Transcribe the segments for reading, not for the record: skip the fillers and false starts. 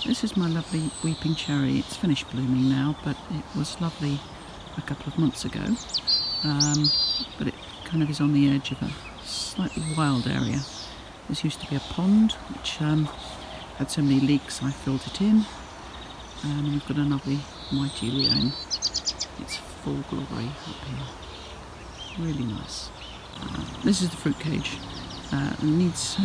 This is my lovely weeping cherry. It's finished blooming now, but it was lovely a couple of months ago. But it kind of is on the edge of a slightly wild area. This used to be a pond which had so many leaks I filled it in, and we've got a lovely mighty in its full glory up here. Really nice. This is the fruit cage. It needs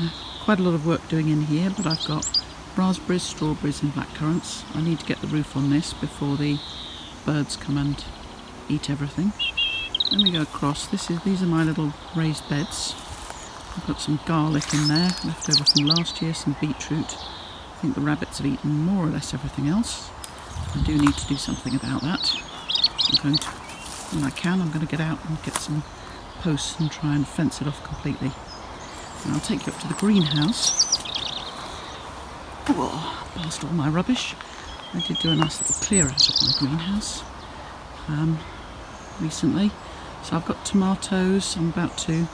quite a lot of work doing in here, but I've got raspberries, strawberries and blackcurrants. I need to get the roof on this before the birds come and eat everything. Then we go across. These are my little raised beds. I've got some garlic in there, left over from last year, some beetroot. I think the rabbits have eaten more or less everything else. I do need to do something about that. When I can, I'm going to get out and get some posts and try and fence it off completely. And I'll take you up to the greenhouse. Oh, past all my rubbish. I did do a nice little clear out of my greenhouse recently. So I've got tomatoes. I'm about to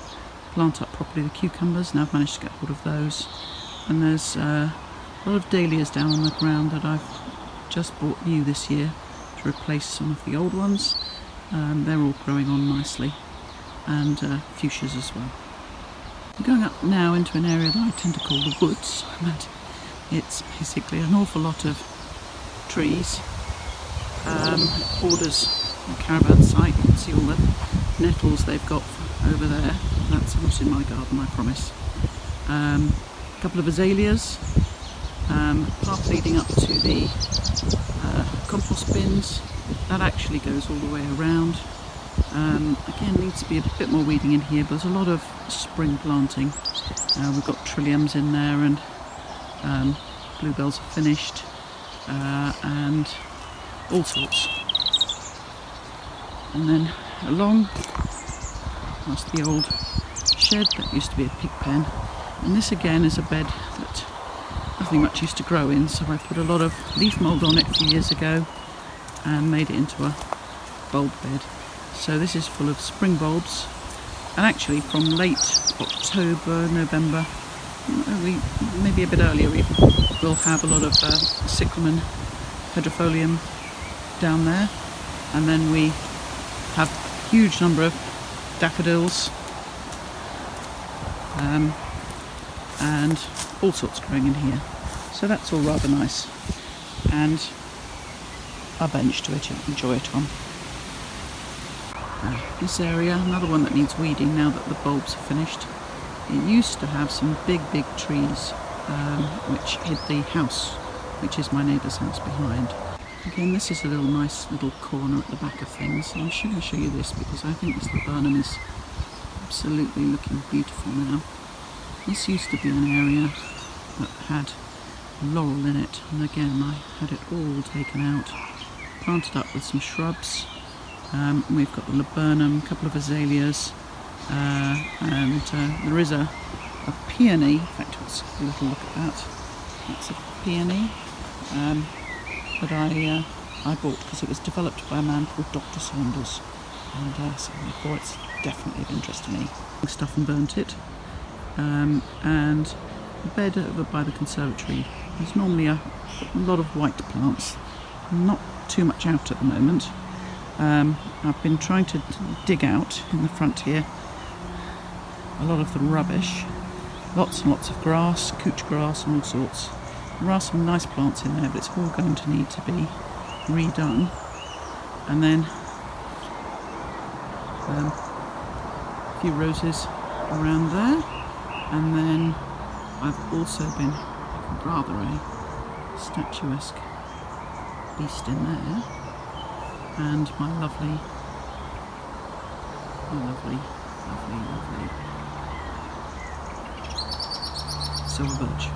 plant up properly the cucumbers. Now I've managed to get hold of those. And there's a lot of dahlias down on the ground that I've just bought new this year to replace some of the old ones. They're all growing on nicely. And fuchsias as well. I'm going up now into an area that I tend to call the woods. And it's basically an awful lot of trees. It borders the caravan site. You can see all the nettles they've got over there. That's not in my garden, I promise. A couple of azaleas. Path leading up to the compost bins. That actually goes all the way around. Again, needs to be a bit more weeding in here, but there's a lot of spring planting. We've got trilliums in there, and bluebells are finished, and all sorts. And then along past the old shed that used to be a pig pen, and this again is a bed that nothing much used to grow in, so I put a lot of leaf mould on it a few years ago and made it into a bulb bed. So this is full of spring bulbs, and actually from late October, November, maybe a bit earlier, we'll have a lot of cyclamen hydrofolium down there, and then we have a huge number of daffodils and all sorts growing in here. So that's all rather nice, and a bench to enjoy it on. This area, another one that needs weeding now that the bulbs are finished. It used to have some big trees which hid the house, which is my neighbour's house behind. Again, this is a nice little corner at the back of things. I'm going to show you this because I think this laburnum is absolutely looking beautiful now. This used to be an area that had laurel in it, and again I had it all taken out, planted up with some shrubs. We've got the laburnum, a couple of azaleas, and there is a peony. In fact, let's have a little look at that. That's a peony that I bought because it was developed by a man called Dr. Saunders, and so therefore it's definitely of interest to me. Stuff and burnt it, and the bed over by the conservatory. There's normally a lot of white plants, not too much out at the moment. I've been trying to dig out in the front here a lot of the rubbish, lots and lots of grass, couch grass and all sorts. There are some nice plants in there, but it's all going to need to be redone. And then a few roses around there, and then I've also been rather a statuesque beast in there, and my lovely silver birch.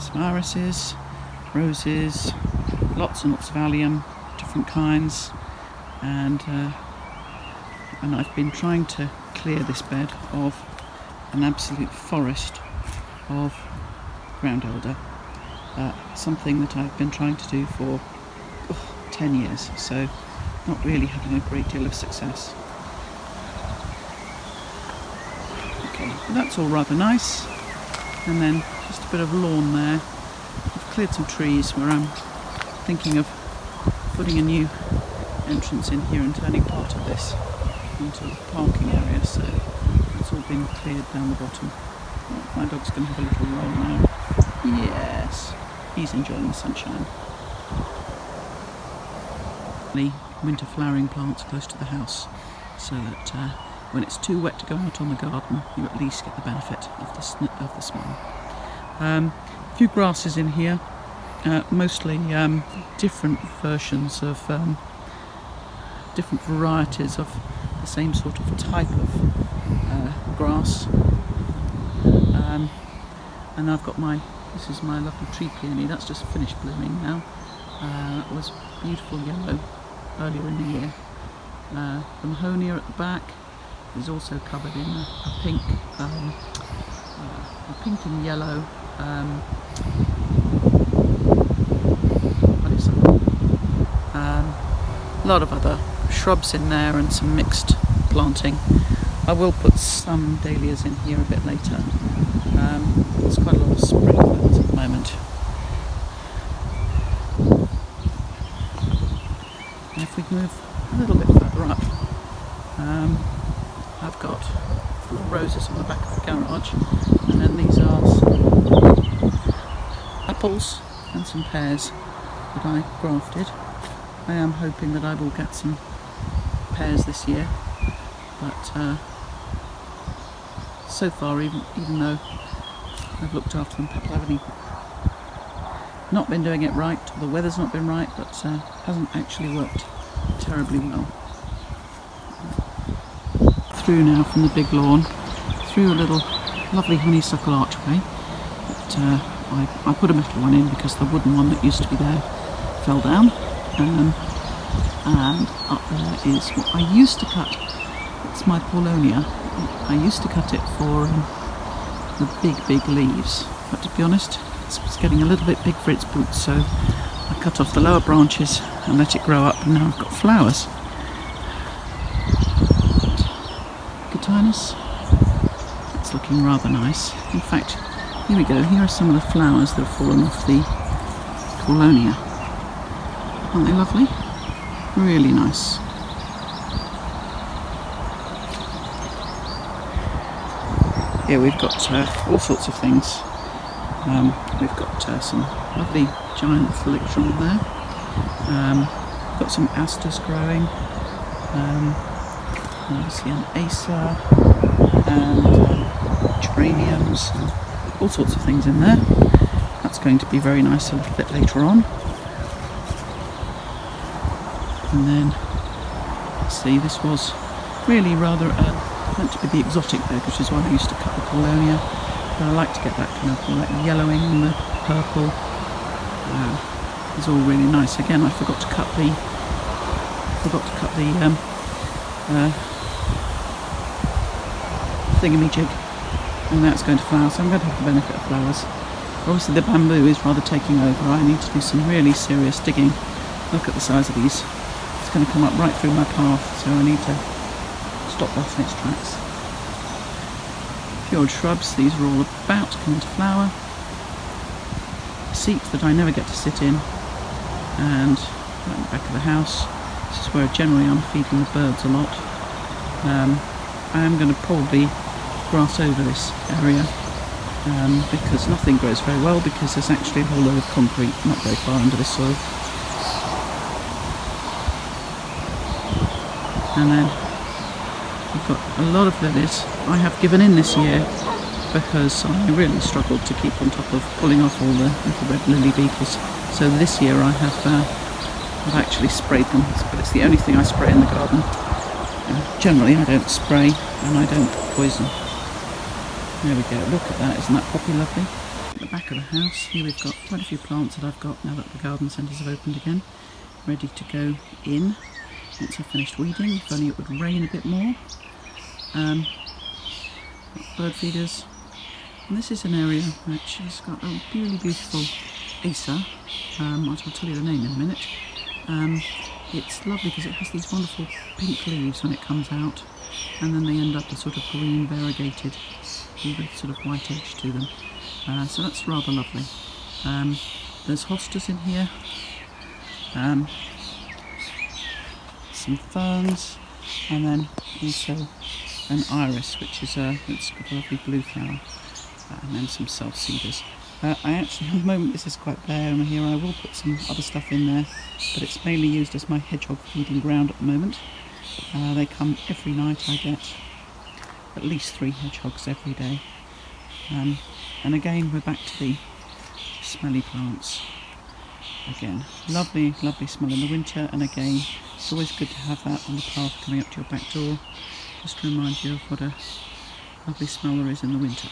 Some irises, roses, lots and lots of allium, different kinds, and I've been trying to clear this bed of an absolute forest of ground elder, something that I've been trying to do for 10 years, so not really having a great deal of success. Okay, well, that's all rather nice. And then just a bit of lawn there. I've cleared some trees where I'm thinking of putting a new entrance in here and turning part of this into a parking area, so it's all been cleared down the bottom. Oh, my dog's going to have a little roll now. Yes, he's enjoying the sunshine. The winter flowering plants close to the house, so that when it's too wet to go out on the garden, you at least get the benefit of the smell. A few grasses in here, mostly different versions of different varieties of the same sort of type of grass. And I've got this is my lovely tree peony, that's just finished blooming now. It was beautiful yellow earlier in the year. The Mahonia at the back is also covered in a pink and yellow a lot of other shrubs in there and some mixed planting. I will put some dahlias in here a bit later. There's quite a lot of spring plants at the moment. And if we move a little bit further up, I've got roses on the back of the garage, and then these are some apples and some pears that I grafted. I am hoping that I will get some pears this year, but so far, even though I've looked after them, perhaps I've not been doing it right, or the weather's not been right, but hasn't actually worked terribly well. Through now from the big lawn, through a little lovely honeysuckle archway. But I put a metal one in because the wooden one that used to be there fell down. And up there is what I used to cut. It's my Paulownia. I used to cut it for the big leaves, but to be honest, it's getting a little bit big for its boots, so I cut off the lower branches and let it grow up, and now I've got flowers. Gutinus, it's looking rather nice. In fact, here we go, here are some of the flowers that have fallen off the Paulownia. Aren't they lovely? Really nice. Here we've got all sorts of things. We've got some lovely giant phylloxera there. We've got some asters growing. Obviously an acer and geraniums, all sorts of things in there. That's going to be very nice a little bit later on. And then, see, this was really rather meant to be the exotic bed, which is why I used to cut the Paulownia. But I like to get that kind of like yellowing and the purple. It's all really nice. Again, I forgot to cut the thingamajig, and that's going to flower. So I'm going to have the benefit of flowers. Obviously, the bamboo is rather taking over. I need to do some really serious digging. Look at the size of these. It's going to come up right through my path, so I need to stop that in its tracks. Fjord shrubs, these are all about to come into flower. A seat that I never get to sit in, and right in the back of the house. This is where generally I'm feeding the birds a lot. I am going to probably grass over this area because nothing grows very well, because there's actually a whole load of concrete not very far under this soil. And then we've got a lot of lilies. I have given in this year because I really struggled to keep on top of pulling off all the little red lily beetles. So this year I've actually sprayed them, but it's the only thing I spray in the garden. Generally I don't spray and I don't poison. There we go, look at that, isn't that poppy lovely? At the back of the house, here we've got quite a few plants that I've got now that the garden centres have opened again, ready to go in. Once I've finished weeding, if only it would rain a bit more. Bird feeders. And this is an area which has got a really beautiful acer. I'll tell you the name in a minute. It's lovely because it has these wonderful pink leaves when it comes out, and then they end up a sort of green variegated with a sort of white edge to them. So that's rather lovely. There's hostas in here, some ferns, and then also an iris, which is it's got a lovely blue flower, and then some self-seeders. I actually, at the moment, this is quite bare in here. I will put some other stuff in there, but it's mainly used as my hedgehog feeding ground at the moment. They come every night. I get at least 3 hedgehogs every day. And again, we're back to the smelly plants. Again, lovely, lovely smell in the winter, and again, it's always good to have that on the path coming up to your back door, just to remind you of what a lovely smell there is in the winter.